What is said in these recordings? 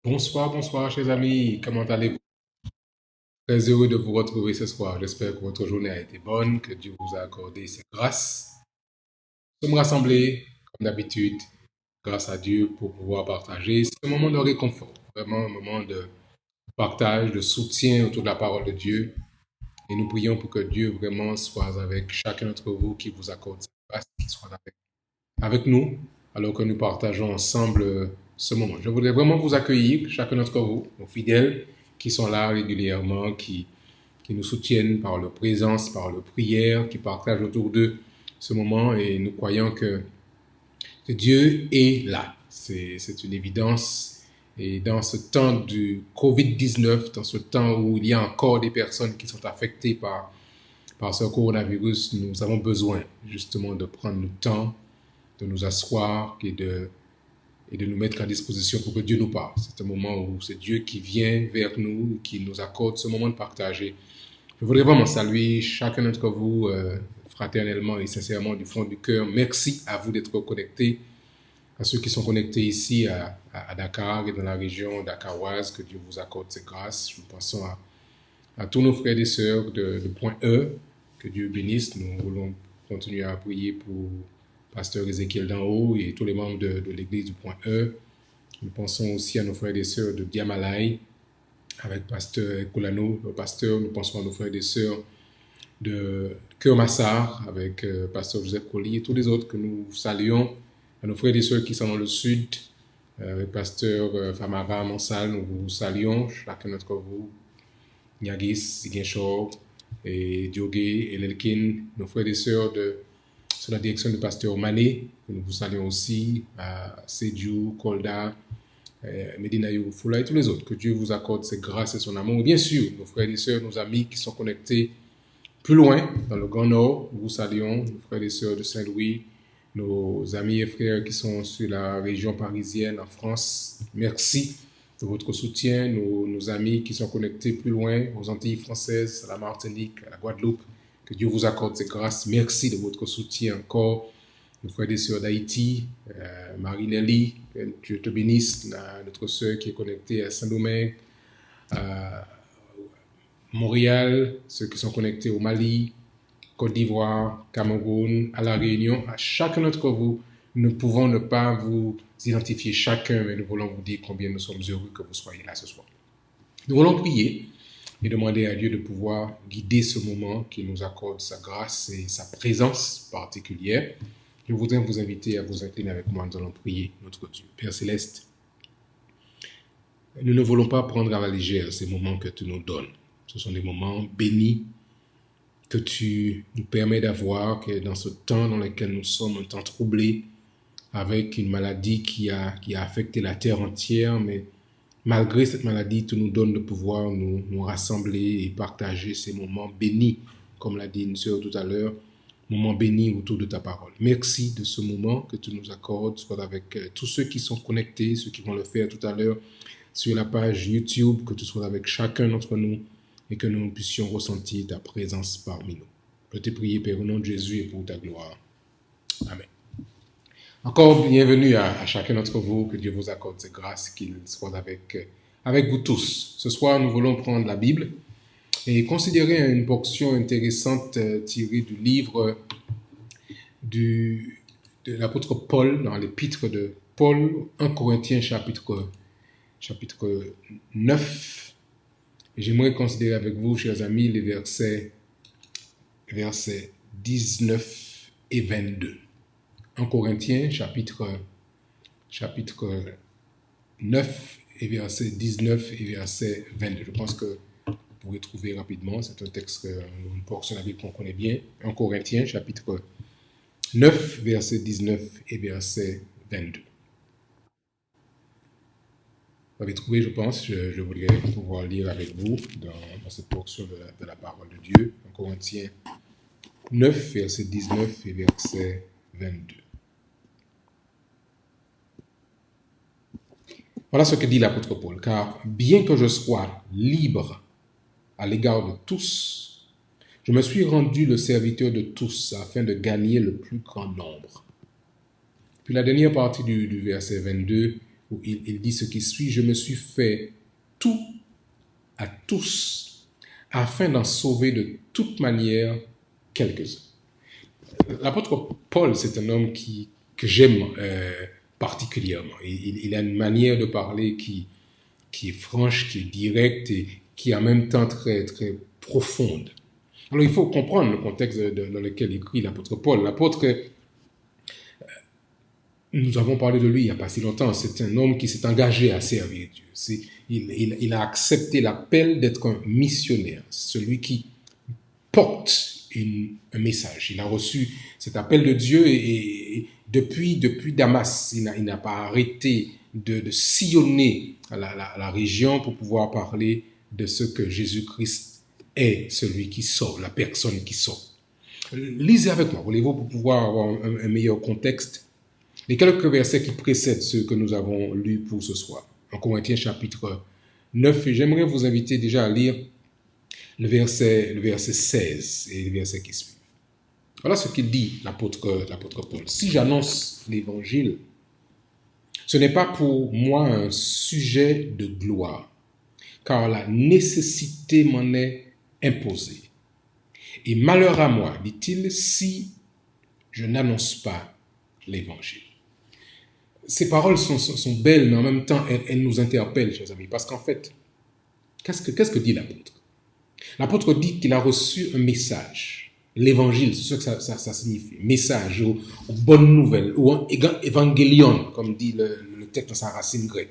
Bonsoir, bonsoir, chers amis. Comment allez-vous? Très heureux de vous retrouver ce soir. J'espère que votre journée a été bonne, que Dieu vous a accordé ses grâces. Nous sommes rassemblés, comme d'habitude, grâce à Dieu, pour pouvoir partager ce moment de réconfort. Vraiment un moment de partage, de soutien autour de la parole de Dieu. Et nous prions pour que Dieu vraiment soit avec chacun d'entre vous, qui vous accorde sa grâce, qu'il soit avec nous, alors que nous partageons ensemble ce moment. Je voudrais vraiment vous accueillir, chacun d'entre vous, nos fidèles qui sont là régulièrement, qui nous soutiennent par leur présence, par leur prière, qui partagent autour d'eux ce moment, et nous croyons que Dieu est là. C'est une évidence. Et dans ce temps du COVID-19, dans ce temps où il y a encore des personnes qui sont affectées par ce coronavirus, nous avons besoin justement de prendre le temps de nous asseoir et de nous mettre à disposition pour que Dieu nous parle. C'est un moment où c'est Dieu qui vient vers nous, qui nous accorde ce moment de partager. Je voudrais vraiment saluer chacun d'entre vous fraternellement et sincèrement du fond du cœur. Merci à vous d'être connectés, à ceux qui sont connectés ici à Dakar et dans la région dakaroise, que Dieu vous accorde ses grâces. Nous pensons à tous nos frères et sœurs de Point E, que Dieu bénisse. Nous voulons continuer à prier pour Pasteur Ézéchiel d'en haut et tous les membres de l'église du Point E. Nous pensons aussi à nos frères et sœurs de Diamalai, avec Pasteur Koulano, le pasteur. Nous pensons à nos frères et sœurs de Kermassar, avec Pasteur Joseph Colli et tous les autres que nous saluons. À nos frères et sœurs qui sont dans le sud, avec Pasteur Famara Mansal, nous vous saluons, chacun d'entre vous. Niagis, Ziguinchor, et Diogé et Lelkin, nos frères et sœurs sous la direction du pasteur Mané, que nous vous saluons aussi, à Sédiou, Kolda, Medina Yurufula et tous les autres. Que Dieu vous accorde ses grâces et son amour. Et bien sûr, nos frères et sœurs, nos amis qui sont connectés plus loin, dans le Grand Nord, nous vous saluons, nos frères et sœurs de Saint-Louis, nos amis et frères qui sont sur la région parisienne, en France. Merci de votre soutien, nos amis qui sont connectés plus loin, aux Antilles françaises, à la Martinique, à la Guadeloupe. Que Dieu vous accorde ses grâces. Merci de votre soutien encore. Nos frères et sœurs d'Haïti, Marie-Nelly, que Dieu te bénisse, notre sœur qui est connectée à Saint-Domingue, à Montréal, ceux qui sont connectés au Mali, Côte d'Ivoire, Cameroun, à La Réunion, à chacun d'entre vous. Nous ne pouvons ne pas vous identifier chacun, mais nous voulons vous dire combien nous sommes heureux que vous soyez là ce soir. Nous voulons prier et demander à Dieu de pouvoir guider ce moment, qu'il nous accorde sa grâce et sa présence particulière. Je voudrais vous inviter à vous incliner avec moi. Nous allons prier notre Dieu. Père Céleste, nous ne voulons pas prendre à la légère ces moments que tu nous donnes. Ce sont des moments bénis que tu nous permets d'avoir, que dans ce temps dans lequel nous sommes, un temps troublé, avec une maladie qui a affecté la terre entière, mais malgré cette maladie, tu nous donnes de pouvoir nous rassembler et partager ces moments bénis, comme l'a dit une sœur tout à l'heure, moments bénis autour de ta parole. Merci de ce moment que tu nous accordes, soit avec tous ceux qui sont connectés, ceux qui vont le faire tout à l'heure sur la page YouTube, que tu sois avec chacun d'entre nous et que nous puissions ressentir ta présence parmi nous. Je te prie, Père, au nom de Jésus et pour ta gloire. Amen. Encore bienvenue à chacun d'entre vous, que Dieu vous accorde ses grâces, qu'il soit avec vous tous. Ce soir, nous voulons prendre la Bible et considérer une portion intéressante tirée du livre de l'apôtre Paul, dans l'épître de Paul, 1 Corinthiens chapitre 9. Et j'aimerais considérer avec vous, chers amis, les versets 19 et 22. 1 Corinthiens chapitre 9 et verset 19 et verset 22. Je pense que vous pourrez trouver rapidement. C'est un texte, une portion de la Bible qu'on connaît bien. 1 Corinthiens chapitre 9, verset 19 et verset 22. Vous avez trouvé, je pense. Je voudrais pouvoir lire avec vous dans cette portion de la parole de Dieu. 1 Corinthiens 9, verset 19 et verset 22. Voilà ce que dit l'apôtre Paul. Car bien que je sois libre à l'égard de tous, je me suis rendu le serviteur de tous afin de gagner le plus grand nombre. Puis la dernière partie du verset 22, où il dit ce qui suit, je me suis fait tout à tous afin d'en sauver de toute manière quelques-uns. L'apôtre Paul, c'est un homme que j'aime particulièrement. Il a une manière de parler qui est franche, qui est directe et qui est en même temps très, très profonde. Alors il faut comprendre le contexte dans lequel écrit l'apôtre Paul. L'apôtre, nous avons parlé de lui il n'y a pas si longtemps, c'est un homme qui s'est engagé à servir Dieu. Il a accepté l'appel d'être un missionnaire, celui qui porte un message. Il a reçu cet appel de Dieu et depuis Damas, il n'a pas arrêté de sillonner la région pour pouvoir parler de ce que Jésus-Christ est, celui qui sauve, la personne qui sauve. Lisez avec moi, voulez-vous, pour pouvoir avoir un meilleur contexte, les quelques versets qui précèdent ceux que nous avons lus pour ce soir. En Corinthiens chapitre 9, et j'aimerais vous inviter déjà à lire le verset 16 et les versets qui suivent. Voilà ce qu'il dit l'apôtre Paul. Si j'annonce l'évangile, ce n'est pas pour moi un sujet de gloire, car la nécessité m'en est imposée. Et malheur à moi, dit-il, si je n'annonce pas l'évangile. Ces paroles sont belles, mais en même temps, elles nous interpellent, chers amis, parce qu'en fait, qu'est-ce que dit l'apôtre? L'apôtre dit qu'il a reçu un message. L'évangile, c'est ce que ça signifie. Message, ou bonne nouvelle, ou évangélion, comme dit le texte dans sa racine grecque.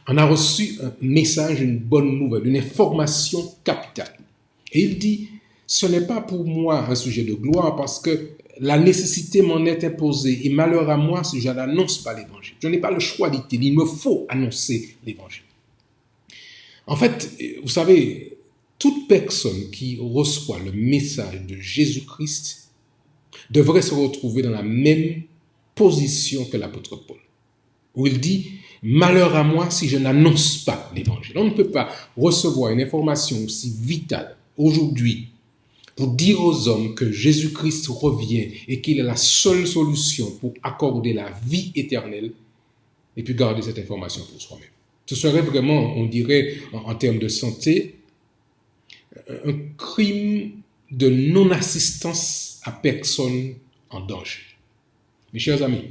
On a reçu un message, une bonne nouvelle, une information capitale. Et il dit, ce n'est pas pour moi un sujet de gloire parce que la nécessité m'en est imposée et malheur à moi si je n'annonce pas l'évangile. Je n'ai pas le choix, dit-il, il me faut annoncer l'évangile. En fait, vous savez, toute personne qui reçoit le message de Jésus-Christ devrait se retrouver dans la même position que l'apôtre Paul, où il dit « Malheur à moi si je n'annonce pas l'évangile ». On ne peut pas recevoir une information aussi vitale aujourd'hui pour dire aux hommes que Jésus-Christ revient et qu'il est la seule solution pour accorder la vie éternelle et puis garder cette information pour soi-même. Ce serait vraiment, on dirait, en termes de santé, un crime de non-assistance à personne en danger. Mes chers amis,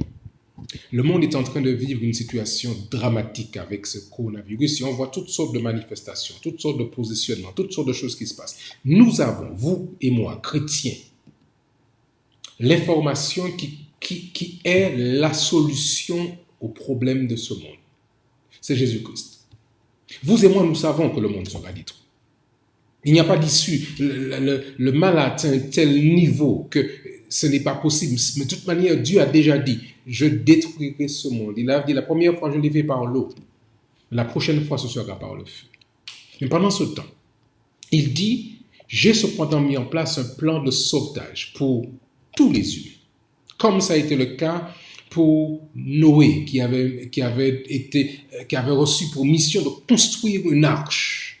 le monde est en train de vivre une situation dramatique avec ce coronavirus et on voit toutes sortes de manifestations, toutes sortes de positionnements, toutes sortes de choses qui se passent. Nous avons, vous et moi, chrétiens, l'information qui est la solution aux problèmes de ce monde. C'est Jésus-Christ. Vous et moi, nous savons que le monde sera détruit. Il n'y a pas d'issue. Le mal a atteint un tel niveau que ce n'est pas possible. Mais de toute manière, Dieu a déjà dit, je détruirai ce monde. Il a dit, la première fois, je l'ai fait par l'eau. La prochaine fois, ce sera par le feu. Mais pendant ce temps, il dit, j'ai cependant mis en place un plan de sauvetage pour tous les humains, comme ça a été le cas pour Noé, qui avait reçu pour mission de construire une arche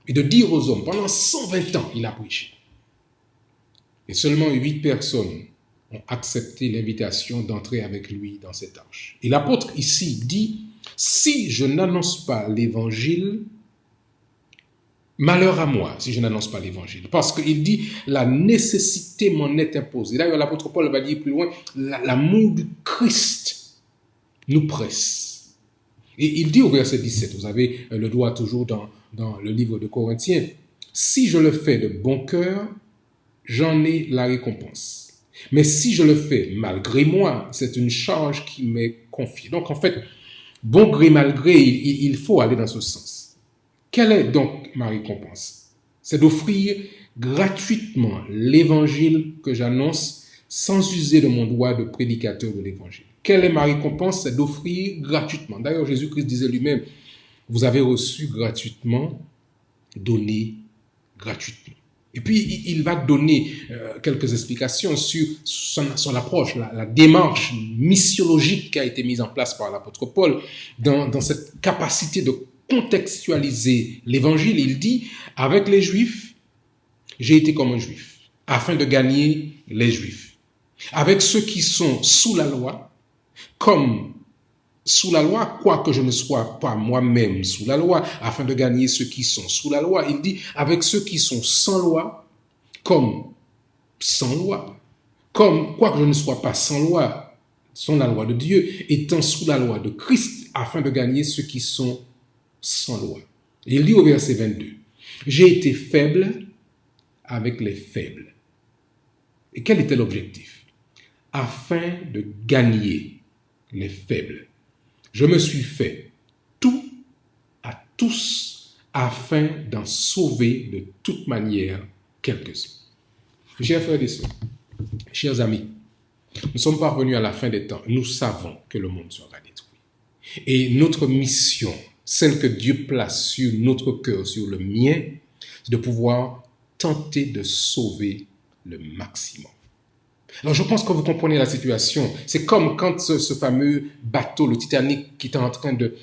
et de dire aux hommes, pendant 120 ans, il a prêché. Et seulement 8 personnes ont accepté l'invitation d'entrer avec lui dans cette arche. Et l'apôtre ici dit, si je n'annonce pas l'évangile, malheur à moi si je n'annonce pas l'évangile. Parce qu'il dit, la nécessité m'en est imposée. D'ailleurs, l'apôtre Paul va dire plus loin, l'amour du Christ nous presse. Et il dit au verset 17, vous avez le doigt toujours dans le livre de Corinthiens, si je le fais de bon cœur, j'en ai la récompense. Mais si je le fais malgré moi, c'est une charge qui m'est confiée. Donc en fait, bon gré, mal gré, il faut aller dans ce sens. Quelle est donc ma récompense? C'est d'offrir gratuitement l'évangile que j'annonce sans user de mon droit de prédicateur de l'évangile. Quelle est ma récompense? C'est d'offrir gratuitement. D'ailleurs, Jésus-Christ disait lui-même, vous avez reçu gratuitement, donnez gratuitement. Et puis, il va donner quelques explications sur son approche, la démarche missiologique qui a été mise en place par l'apôtre Paul dans cette capacité de contextualiser l'évangile. Il dit, avec les Juifs, j'ai été comme un Juif, afin de gagner les Juifs. Avec ceux qui sont sous la loi, comme sous la loi, quoique je ne sois pas moi-même sous la loi, afin de gagner ceux qui sont sous la loi. Il dit, avec ceux qui sont sans loi, comme sans loi, comme quoique je ne sois pas sans loi, sans la loi de Dieu, étant sous la loi de Christ, afin de gagner ceux qui sont sans loi. Et il dit au verset 22, j'ai été faible avec les faibles. Et quel était l'objectif? Afin de gagner les faibles. Je me suis fait tout à tous afin d'en sauver de toute manière quelques-uns. Chers frères et sœurs, chers amis, nous sommes parvenus à la fin des temps. Nous savons que le monde sera détruit. Et notre mission, celle que Dieu place sur notre cœur, sur le mien, c'est de pouvoir tenter de sauver le maximum. Alors je pense que vous comprenez la situation. C'est comme quand ce fameux bateau, le Titanic, qui était en train de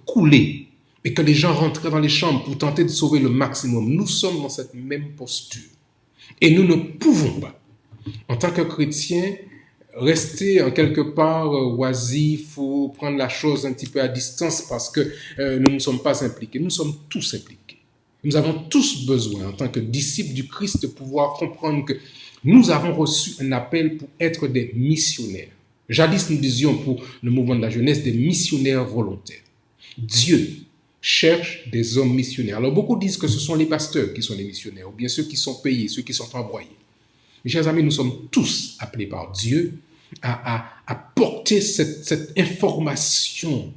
couler et que les gens rentraient dans les chambres pour tenter de sauver le maximum. Nous sommes dans cette même posture. Et nous ne pouvons pas, en tant que chrétiens, rester en quelque part oisifs ou prendre la chose un petit peu à distance parce que nous ne sommes pas impliqués. Nous sommes tous impliqués. Nous avons tous besoin, en tant que disciples du Christ, de pouvoir comprendre que nous avons reçu un appel pour être des missionnaires. Jadis, nous disions pour le mouvement de la jeunesse des missionnaires volontaires. Dieu cherche des hommes missionnaires. Alors, beaucoup disent que ce sont les pasteurs qui sont les missionnaires, ou bien ceux qui sont payés, ceux qui sont envoyés. Mes chers amis, nous sommes tous appelés par Dieu à porter cette information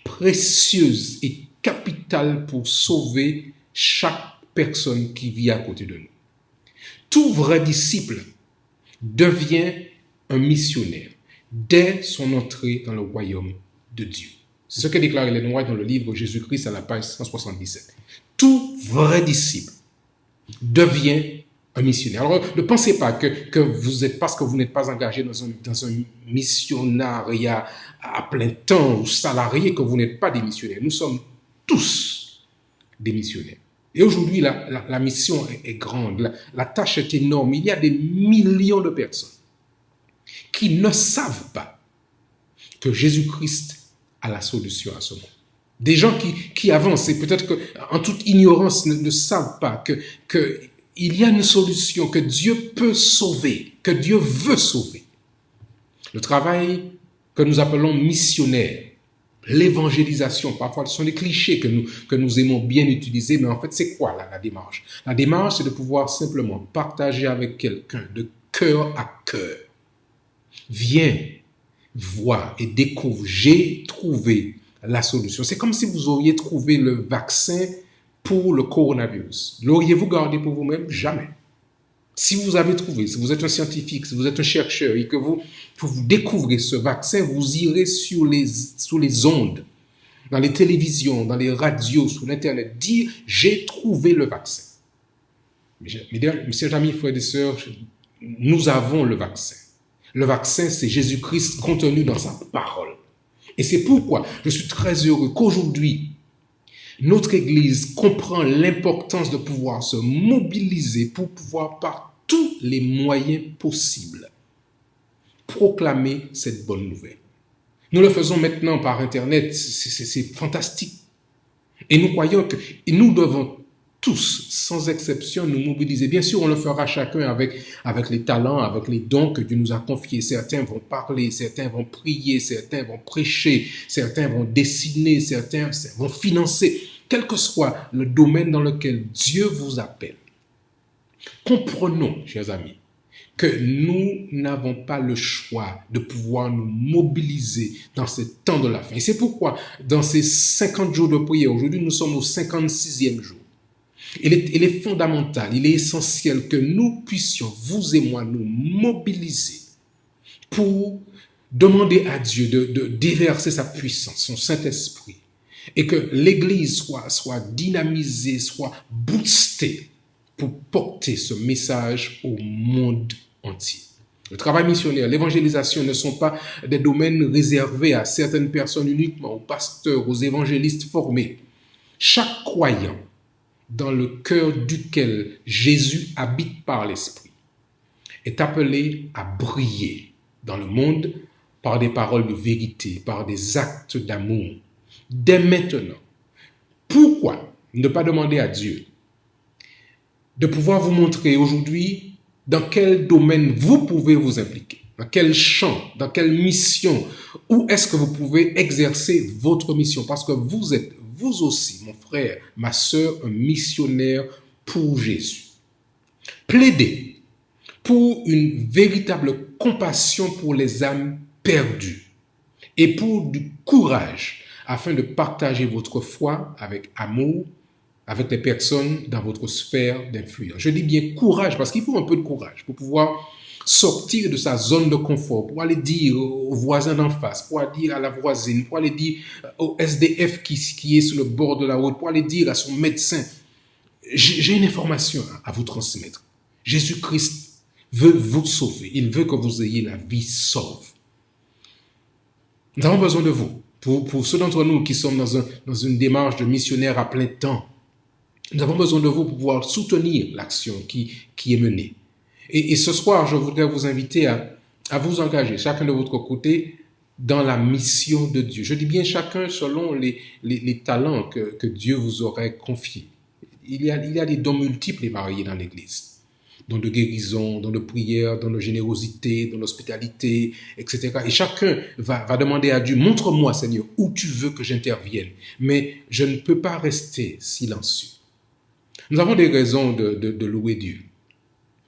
précieuse et capitale pour sauver chaque personne qui vit à côté de nous. Tout vrai disciple devient un missionnaire dès son entrée dans le royaume de Dieu. C'est ce que déclare Ellen White dans le livre Jésus-Christ à la page 177. Tout vrai disciple devient un missionnaire. Alors, ne pensez pas que vous êtes, parce que vous n'êtes pas engagé dans un missionnariat à plein temps ou salarié, que vous n'êtes pas des missionnaires. Nous sommes tous des missionnaires. Et aujourd'hui, la mission est grande, la tâche est énorme. Il y a des millions de personnes qui ne savent pas que Jésus-Christ a la solution à ce monde. Des gens qui avancent et peut-être qu'en toute ignorance ne savent pas qu'il y a une solution, que Dieu peut sauver, que Dieu veut sauver. Le travail que nous appelons missionnaire, l'évangélisation, parfois ce sont des clichés que nous aimons bien utiliser, mais en fait c'est quoi la démarche? La démarche, c'est de pouvoir simplement partager avec quelqu'un de cœur à cœur. Viens, vois et découvre, j'ai trouvé la solution. C'est comme si vous auriez trouvé le vaccin pour le coronavirus. L'auriez-vous gardé pour vous-même? Jamais. Si vous avez trouvé, si vous êtes un scientifique, si vous êtes un chercheur et que vous découvrez ce vaccin, vous irez sur les ondes dans les télévisions, dans les radios, sur l'Internet, dire « j'ai trouvé le vaccin ». Mes chers amis, frères et sœurs, nous avons le vaccin. Le vaccin, c'est Jésus-Christ contenu dans sa parole. Et c'est pourquoi je suis très heureux qu'aujourd'hui, notre Église comprend l'importance de pouvoir se mobiliser pour pouvoir, par tous les moyens possibles, proclamer cette bonne nouvelle. Nous le faisons maintenant par Internet, c'est fantastique. Et nous croyons que nous devons tous, sans exception, nous mobiliser. Bien sûr, on le fera chacun avec les talents, avec les dons que Dieu nous a confiés. Certains vont parler, certains vont prier, certains vont prêcher, certains vont dessiner, certains vont financer. Quel que soit le domaine dans lequel Dieu vous appelle, comprenons, chers amis, que nous n'avons pas le choix de pouvoir nous mobiliser dans ce temps de la fin. Et c'est pourquoi, dans ces 50 jours de prière, aujourd'hui, nous sommes au 56e jour. Il est fondamental, il est essentiel que nous puissions, vous et moi, nous mobiliser pour demander à Dieu de déverser sa puissance, son Saint-Esprit, et que l'Église soit dynamisée, soit boostée pour porter ce message au monde entier. Le travail missionnaire, l'évangélisation ne sont pas des domaines réservés à certaines personnes uniquement, aux pasteurs, aux évangélistes formés. Chaque croyant, dans le cœur duquel Jésus habite par l'Esprit, est appelé à briller dans le monde par des paroles de vérité, par des actes d'amour, dès maintenant. Pourquoi ne pas demander à Dieu de pouvoir vous montrer aujourd'hui dans quel domaine vous pouvez vous impliquer, dans quel champ, dans quelle mission, où est-ce que vous pouvez exercer votre mission, parce que vous êtes, vous aussi, mon frère, ma sœur, un missionnaire pour Jésus. Plaidez pour une véritable compassion pour les âmes perdues et pour du courage afin de partager votre foi avec amour avec les personnes dans votre sphère d'influence. Je dis bien courage parce qu'il faut un peu de courage pour pouvoir sortir de sa zone de confort, pour aller dire au voisin d'en face, pour aller dire à la voisine, pour aller dire au SDF qui est sur le bord de la route, pour aller dire à son médecin. J'ai une information à vous transmettre. Jésus-Christ veut vous sauver. Il veut que vous ayez la vie sauve. Nous avons besoin de vous. Pour ceux d'entre nous qui sommes dans une démarche de missionnaire à plein temps, nous avons besoin de vous pour pouvoir soutenir l'action qui est menée. Et ce soir, je voudrais vous inviter à vous engager, chacun de votre côté, dans la mission de Dieu. Je dis bien chacun selon les talents que Dieu vous aurait confiés. Il y a des dons multiples et variés dans l'Église. Dons de guérison, dons de prière, dons de générosité, dons d'hospitalité, etc. Et chacun va demander à Dieu, montre-moi, Seigneur, où tu veux que j'intervienne. Mais je ne peux pas rester silencieux. Nous avons des raisons de louer Dieu.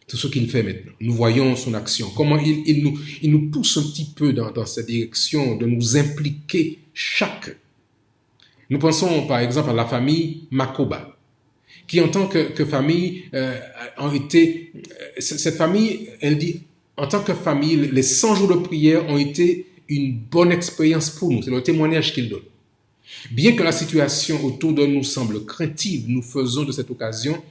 Tout ce qu'il fait maintenant. Nous voyons son action. Comment il nous pousse un petit peu dans cette direction de nous impliquer chacun. Nous pensons par exemple à la famille Makoba, qui en tant que famille ont été... Cette famille, elle dit, en tant que famille, les 100 jours de prière ont été une bonne expérience pour nous. C'est le témoignage qu'ils donnent. Bien que la situation autour de nous semble craintive, nous faisons de cette occasion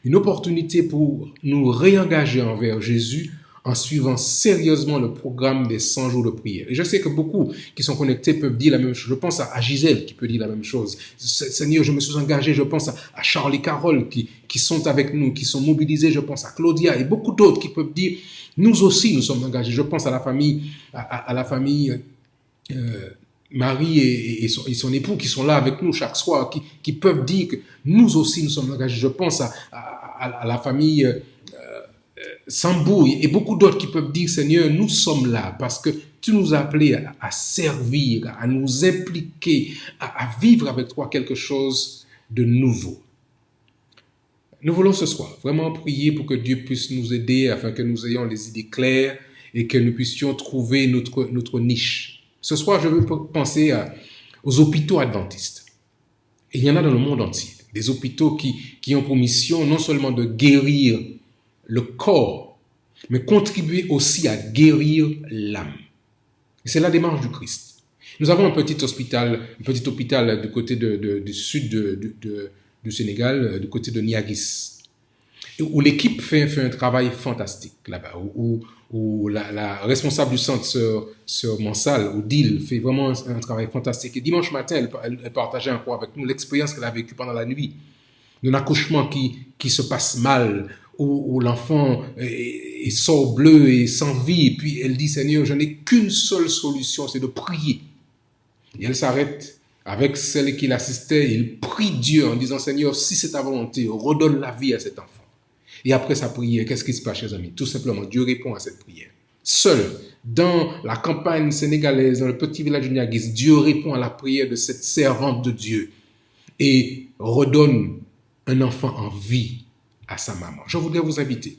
une opportunité pour nous réengager envers Jésus en suivant sérieusement le programme des 100 jours de prière. Et je sais que beaucoup qui sont connectés peuvent dire la même chose. Je pense à Gisèle qui peut dire la même chose. Seigneur, je me suis engagé. Je pense à Charles et Carole qui sont avec nous, qui sont mobilisés. Je pense à Claudia et beaucoup d'autres qui peuvent dire, nous aussi, nous sommes engagés. Je pense à la famille, Marie et son époux qui sont là avec nous chaque soir, qui peuvent dire que nous aussi nous sommes engagés. Je pense à la famille Sambou et beaucoup d'autres qui peuvent dire, Seigneur, nous sommes là parce que tu nous as appelés à servir, à nous impliquer, à vivre avec toi quelque chose de nouveau. Nous voulons ce soir vraiment prier pour que Dieu puisse nous aider afin que nous ayons les idées claires et que nous puissions trouver notre niche. Ce soir, je veux penser aux hôpitaux adventistes. Et il y en a dans le monde entier. Des hôpitaux qui ont pour mission non seulement de guérir le corps, mais contribuer aussi à guérir l'âme. Et c'est la démarche du Christ. Nous avons un petit hôpital du côté du sud du Sénégal, du côté de Niaguis, où l'équipe fait un travail fantastique là-bas, où la responsable du centre, Sœur Mansal, ou DIL, fait vraiment un travail fantastique. Et dimanche matin, elle partageait encore avec nous l'expérience qu'elle a vécue pendant la nuit, d'un accouchement qui se passe mal, où l'enfant sort bleu et sans vie, et puis elle dit, Seigneur, je n'ai qu'une seule solution, c'est de prier. Et elle s'arrête avec celle qui l'assistait, et il prie Dieu en disant, Seigneur, si c'est ta volonté, redonne la vie à cet enfant. Et après sa prière, qu'est-ce qui se passe, chers amis? Tout simplement, Dieu répond à cette prière. Seul, dans la campagne sénégalaise, dans le petit village de Niaguis, Dieu répond à la prière de cette servante de Dieu et redonne un enfant en vie à sa maman. Je voudrais vous inviter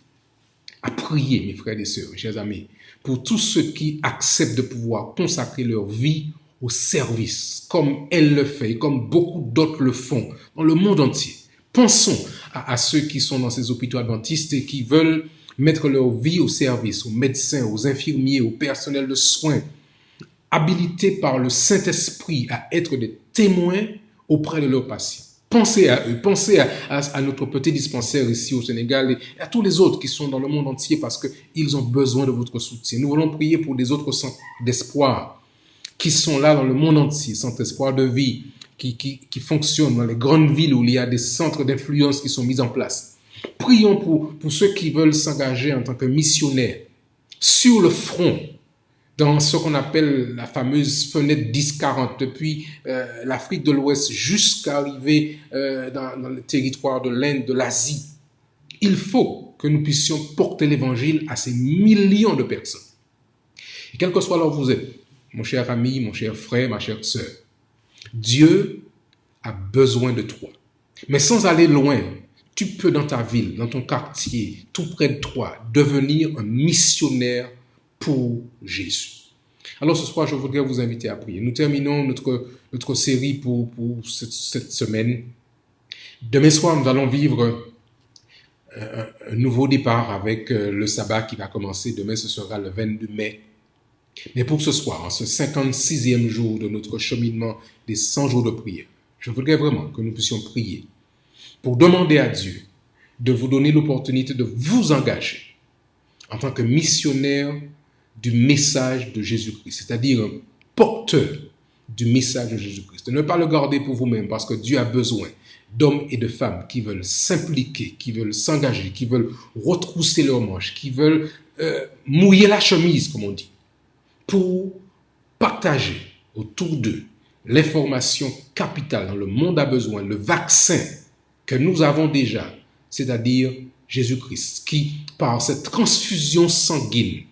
à prier, mes frères et sœurs, mes chers amis, pour tous ceux qui acceptent de pouvoir consacrer leur vie au service, comme elle le fait, et comme beaucoup d'autres le font dans le monde entier. Pensons à ceux qui sont dans ces hôpitaux adventistes et qui veulent mettre leur vie au service, aux médecins, aux infirmiers, au personnel de soins, habilités par le Saint-Esprit à être des témoins auprès de leurs patients. Pensez à eux, pensez à notre petit dispensaire ici au Sénégal et à tous les autres qui sont dans le monde entier parce qu'ils ont besoin de votre soutien. Nous voulons prier pour des autres centres d'espoir qui sont là dans le monde entier, centres d'espoir de vie, qui fonctionnent dans les grandes villes où il y a des centres d'influence qui sont mis en place. Prions pour ceux qui veulent s'engager en tant que missionnaires sur le front, dans ce qu'on appelle la fameuse fenêtre 10-40, depuis l'Afrique de l'Ouest jusqu'à arriver dans le territoire de l'Inde, de l'Asie. Il faut que nous puissions porter l'évangile à ces millions de personnes. Et quel que soit là où vous êtes, mon cher ami, mon cher frère, ma chère sœur, Dieu a besoin de toi. Mais sans aller loin, tu peux dans ta ville, dans ton quartier, tout près de toi, devenir un missionnaire pour Jésus. Alors ce soir, je voudrais vous inviter à prier. Nous terminons notre série pour cette semaine. Demain soir, nous allons vivre un nouveau départ avec le sabbat qui va commencer. Demain, ce sera le 22 mai. Mais pour ce soir, en ce 56e jour de notre cheminement des 100 jours de prière, je voudrais vraiment que nous puissions prier pour demander à Dieu de vous donner l'opportunité de vous engager en tant que missionnaire du message de Jésus-Christ, c'est-à-dire un porteur du message de Jésus-Christ. De ne pas le garder pour vous-même parce que Dieu a besoin d'hommes et de femmes qui veulent s'impliquer, qui veulent s'engager, qui veulent retrousser leurs manches, qui veulent mouiller la chemise, comme on dit, pour partager autour d'eux l'information capitale dont le monde a besoin, le vaccin que nous avons déjà, c'est-à-dire Jésus-Christ, qui, par cette transfusion sanguine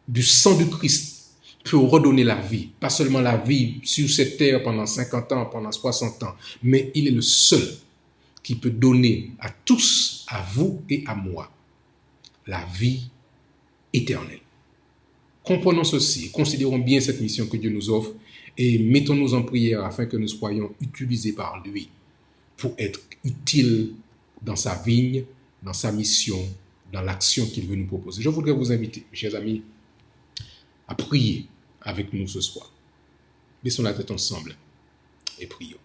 du sang du Christ, peut redonner la vie. Pas seulement la vie sur cette terre pendant 50 ans, pendant 60 ans, mais il est le seul qui peut donner à tous, à vous et à moi, la vie éternelle. Comprenons ceci, considérons bien cette mission que Dieu nous offre et mettons-nous en prière afin que nous soyons utilisés par lui pour être utiles dans sa vigne, dans sa mission, dans l'action qu'il veut nous proposer. Je voudrais vous inviter, mes chers amis, à prier avec nous ce soir. Baissons la tête ensemble et prions.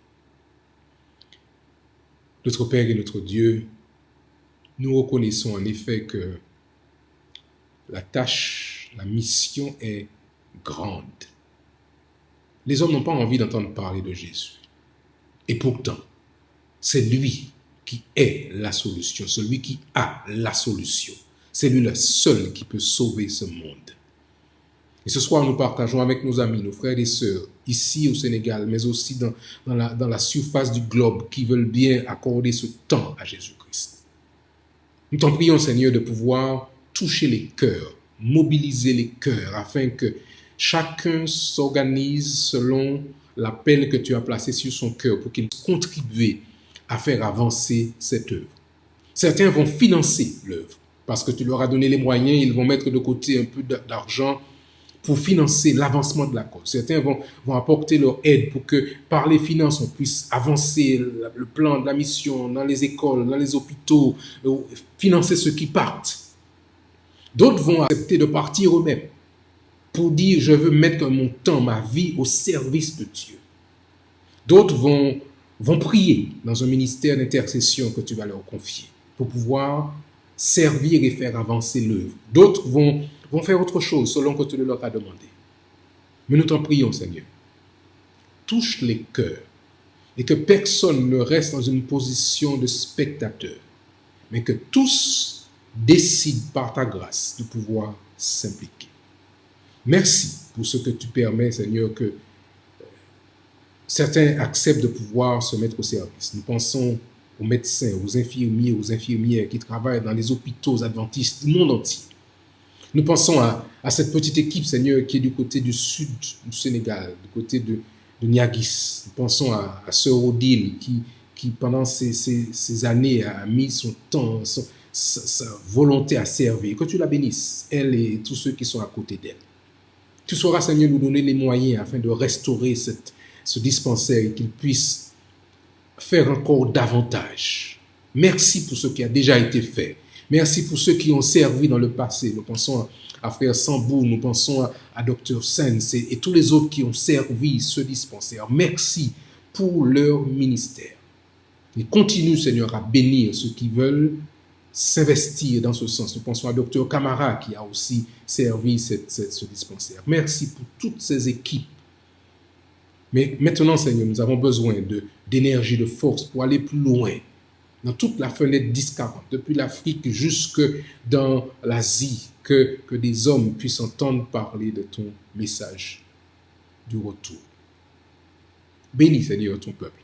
Notre Père et notre Dieu, nous reconnaissons en effet que la tâche, la mission est grande. Les hommes n'ont pas envie d'entendre parler de Jésus. Et pourtant, c'est lui qui est la solution, celui qui a la solution. C'est lui le seul qui peut sauver ce monde. Et ce soir, nous partageons avec nos amis, nos frères et sœurs, ici au Sénégal, mais aussi dans la surface du globe, qui veulent bien accorder ce temps à Jésus-Christ. Nous t'en prions, Seigneur, de pouvoir toucher les cœurs, mobiliser les cœurs, afin que chacun s'organise selon l'appel que tu as placé sur son cœur, pour qu'il contribue à faire avancer cette œuvre. Certains vont financer l'œuvre, parce que tu leur as donné les moyens, ils vont mettre de côté un peu d'argent pour financer l'avancement de la cause. Certains vont apporter leur aide pour que par les finances, on puisse avancer le plan de la mission dans les écoles, dans les hôpitaux, financer ceux qui partent. D'autres vont accepter de partir eux-mêmes pour dire je veux mettre mon temps, ma vie au service de Dieu. D'autres vont prier dans un ministère d'intercession que tu vas leur confier pour pouvoir servir et faire avancer l'œuvre. D'autres vont faire autre chose selon que tu leur as demandé. Mais nous t'en prions, Seigneur. Touche les cœurs et que personne ne reste dans une position de spectateur, mais que tous décident par ta grâce de pouvoir s'impliquer. Merci pour ce que tu permets, Seigneur, que certains acceptent de pouvoir se mettre au service. Nous pensons aux médecins, aux infirmiers, aux infirmières qui travaillent dans les hôpitaux adventistes du monde entier. Nous pensons à cette petite équipe, Seigneur, qui est du côté du sud du Sénégal, du côté de Niagis. Nous pensons à Sœur Odile qui pendant ces années, a mis son temps, sa volonté à servir. Que tu la bénisses, elle et tous ceux qui sont à côté d'elle. Tu sauras, Seigneur, nous donner les moyens afin de restaurer ce dispensaire et qu'il puisse faire encore davantage. Merci pour ce qui a déjà été fait. Merci pour ceux qui ont servi dans le passé. Nous pensons à Frère Sambou, nous pensons à Dr. Sens et tous les autres qui ont servi ce dispensaire. Merci pour leur ministère. Et continue, Seigneur, à bénir ceux qui veulent s'investir dans ce sens. Nous pensons à Dr. Camara qui a aussi servi ce dispensaire. Merci pour toutes ces équipes. Mais maintenant, Seigneur, nous avons besoin d'énergie, de force pour aller plus loin dans toute la fenêtre 10-40, depuis l'Afrique jusque dans l'Asie, que des hommes puissent entendre parler de ton message du retour. Bénis, Seigneur, ton peuple.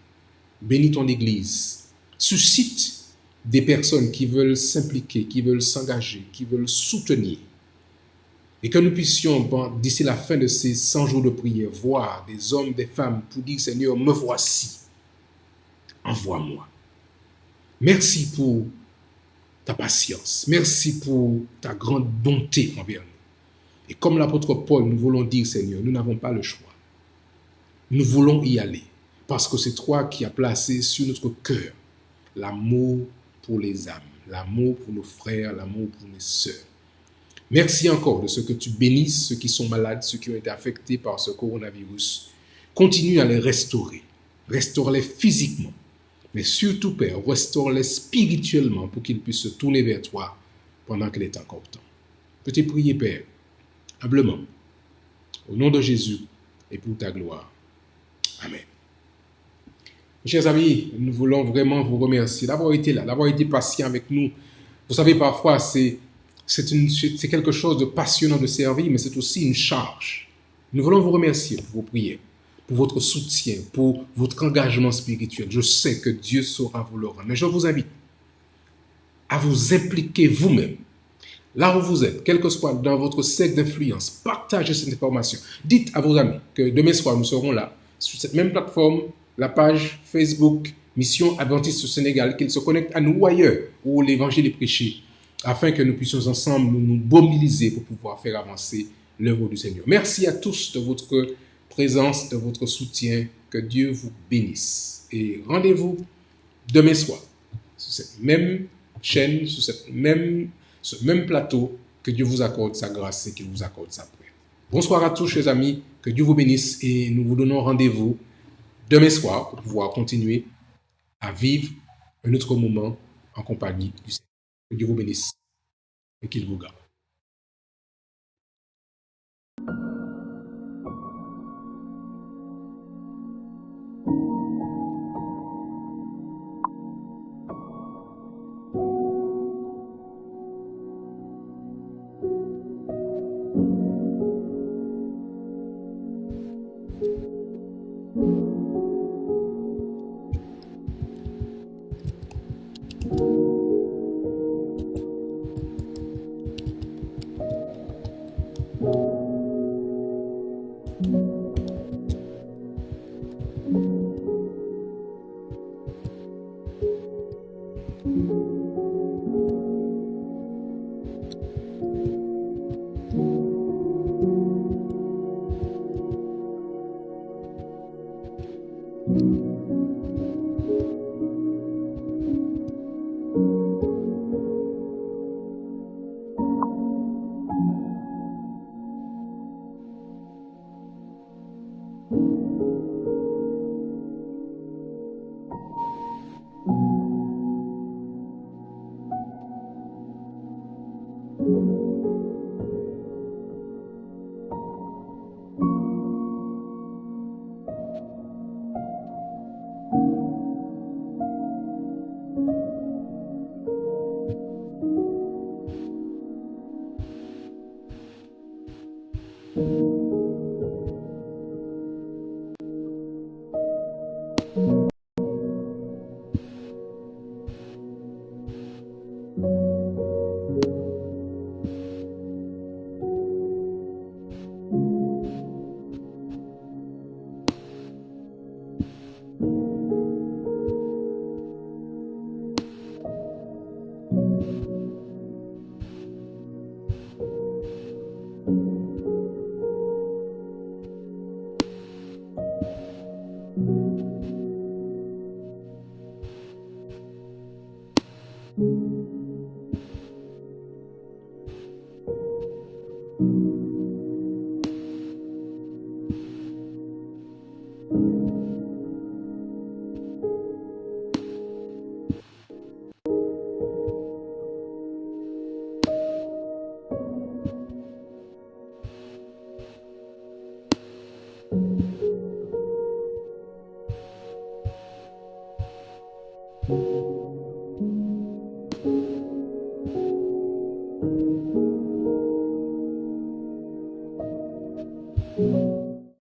Bénis ton Église. Suscite des personnes qui veulent s'impliquer, qui veulent s'engager, qui veulent soutenir. Et que nous puissions, d'ici la fin de ces 100 jours de prière, voir des hommes, des femmes pour dire, Seigneur, me voici. Envoie-moi. Merci pour ta patience. Merci pour ta grande bonté envers nous. Et comme l'apôtre Paul, nous voulons dire, Seigneur, nous n'avons pas le choix. Nous voulons y aller. Parce que c'est toi qui as placé sur notre cœur l'amour pour les âmes, l'amour pour nos frères, l'amour pour nos sœurs. Merci encore de ce que tu bénisses ceux qui sont malades, ceux qui ont été affectés par ce coronavirus. Continue à les restaurer. Restaure-les physiquement. Mais surtout, Père, restaure-les spirituellement pour qu'ils puissent se tourner vers toi pendant qu'il est encore temps. Je te prie, Père, humblement, au nom de Jésus et pour ta gloire. Amen. Mes chers amis, nous voulons vraiment vous remercier d'avoir été là, d'avoir été patient avec nous. Vous savez, parfois, c'est quelque chose de passionnant de servir, mais c'est aussi une charge. Nous voulons vous remercier pour vos prières, pour votre soutien, pour votre engagement spirituel. Je sais que Dieu saura vous le rendre. Mais je vous invite à vous impliquer vous-même. Là où vous êtes, quel que soit dans votre cercle d'influence, partagez cette information. Dites à vos amis que demain soir, nous serons là, sur cette même plateforme, la page Facebook Mission Adventiste au Sénégal, qu'ils se connectent à nous ou ailleurs où l'évangile est prêché, afin que nous puissions ensemble nous mobiliser pour pouvoir faire avancer l'œuvre du Seigneur. Merci à tous de votre présence, de votre soutien. Que Dieu vous bénisse. Et rendez-vous demain soir sur cette même chaîne, sur ce même plateau. Que Dieu vous accorde sa grâce et qu'il vous accorde sa paix. Bonsoir à tous, chers amis. Que Dieu vous bénisse et nous vous donnons rendez-vous demain soir pour pouvoir continuer à vivre un autre moment en compagnie du Seigneur. Que Dieu vous bénisse et qu'il vous garde.